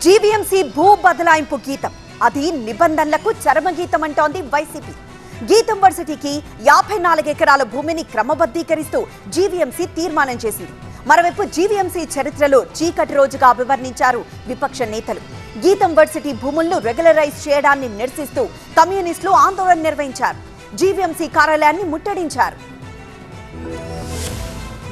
GVMC భూ బదలాయింపు గీతం అది నిబంధనలకు చరమగీతం అంటోంది వైసీపీ. గీతం వర్సిటీకి 54 ఎకరాల భూమిని క్రమబద్ధీకరిస్తూ జీవీఎంసీ తీర్మానం చేసింది. మరోవైపు జీవీఎంసీ చరిత్రలో చీకటి రోజుగా అభివర్ణించారు విపక్ష నేతలు. గీతం వర్సిటీ భూములను రెగ్యులరైజ్ చేయడాన్ని నిరసిస్తూ కమ్యూనిస్టులు ఆందోళన నిర్వహించారు. జీవీఎంసీ కార్యాలయాన్ని ముట్టడించారు.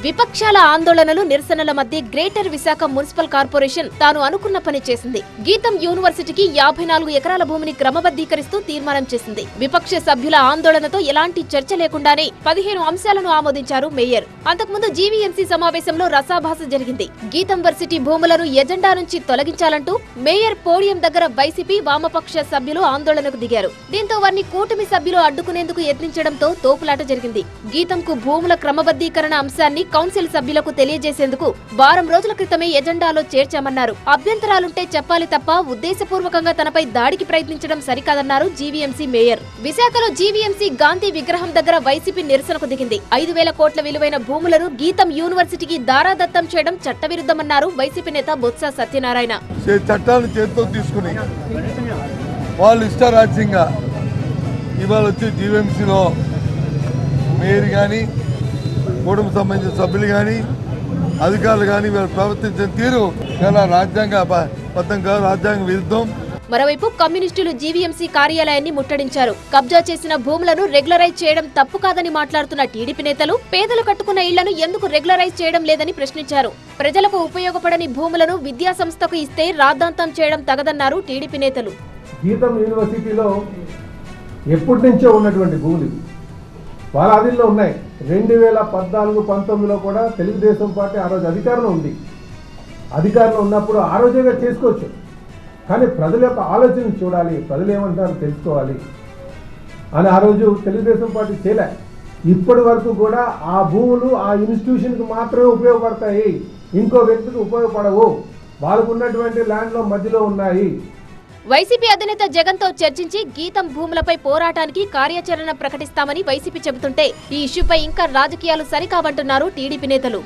విపక్షాల ఆందోళనలు నిరసనల మధ్య గ్రేటర్ విశాఖ మున్సిపల్ కార్పొరేషన్ తాను అనుకున్న పని చేసింది. గీతం యూనివర్సిటీకి 54 ఎకరాల భూమిని క్రమబద్ధీకరిస్తూ తీర్మానం చేసింది. విపక్ష సభ్యుల ఆందోళనతో ఎలాంటి చర్చ లేకుండానే 15 అంశాలను ఆమోదించారు మేయర్. అంతకుముందు జీవీఎంసీ సమావేశంలో రసాభాస జరిగింది. గీతం వర్సిటీ భూములను ఎజెండా నుంచి తొలగించాలంటూ మేయర్ పోడియం దగ్గర వైసీపీ వామపక్ష సభ్యులు ఆందోళనకు దిగారు. దీంతో వారిని కూటమి సభ్యులు అడ్డుకునేందుకు యత్నించడంతో తోపులాట జరిగింది. గీతంకు భూముల క్రమబద్ధీకరణ అంశాన్ని కౌన్సిల్ సభ్యులకు తెలియజేసేందుకు వారం రోజుల క్రితమే ఎజెండాలో చేర్చామన్నారు. అభ్యంతరాలుంటే చెప్పాలి తప్ప ఉద్దేశపూర్వకంగా తనపై దాడికి ప్రయత్నించడం సరికాదన్నారు జీవీఎంసీ మేయర్. విశాఖలో జీవీఎంసీ గాంధీ విగ్రహం దగ్గర వైసీపీ నిరసనకు దిగింది. 5,000 కోట్ల విలువైన భూములను గీతం యూనివర్సిటీకి దారాదత్తం చేయడం చట్టవిరుద్ధమన్నారు వైసీపీ నేత బొత్స సత్యనారాయణ. చట్టాలను చేతితో తీసుకుని వాళ్ళు ఇష్టారాజ్యంగా ఇవాళ వచ్చి జీవీఎంసీలో మేయర్ కానీ కుటుంబ సంబంధించిన సభ్యులు కానీ అధికారులు కానీ వీళ్ళు ప్రవర్తించిన తీరు చాలా రాజ్యాంగబద్ధంగా రాజ్యాంగ విరుద్ధం. మరోవైపు కమ్యూనిస్టులు జీవీఎంసీ కార్యాలయాన్ని ముట్టడించారు. కబ్జా చేసిన భూములను రెగ్యులరైజ్ చేయడం తప్పు కాదని మాట్లాడుతున్న టీడీపీ నేతలు పేదలు కట్టుకున్న ఇళ్లను ఎందుకు రెగ్యులరైజ్ చేయడం లేదని ప్రశ్నించారు. ప్రజలకు ఉపయోగపడని భూములను విద్యా సంస్థకు ఇస్తే రాద్ధాంతం చేయడం తగదన్నారు టీడీపీ నేతలు. గీతం యూనివర్సిటీలో ఎప్పటి నుంచో ఉన్నటువంటి భూములు వాళ్ళ ఆధీనంలో ఉన్నాయి. 2014-19లో కూడా తెలుగుదేశం పార్టీ ఆ రోజు అధికారంలో ఉంది. అధికారంలో ఉన్నప్పుడు ఆ రోజేగా చేసుకోవచ్చు, కానీ ప్రజల యొక్క ఆలోచన చూడాలి, ప్రజలు ఏమంటారో తెలుసుకోవాలి అని ఆ రోజు తెలుగుదేశం పార్టీ చేయలే. ఇప్పటి వరకు కూడా ఆ భూములు ఆ ఇన్స్టిట్యూషన్కి మాత్రమే ఉపయోగపడతాయి, ఇంకో వ్యక్తికి ఉపయోగపడవు, వాళ్ళకు ఉన్నటువంటి ల్యాండ్లో మధ్యలో ఉన్నాయి. వైసీపీ అధినేత జగన్ తో చర్చించి గీతం భూములపై పోరాటానికి కార్యాచరణ ప్రకటిస్తామని వైసీపీ చెబుతుంటే ఈ ఇష్యూపై ఇంకా రాజకీయాలు సరికావంటున్నారు టీడీపీ నేతలు.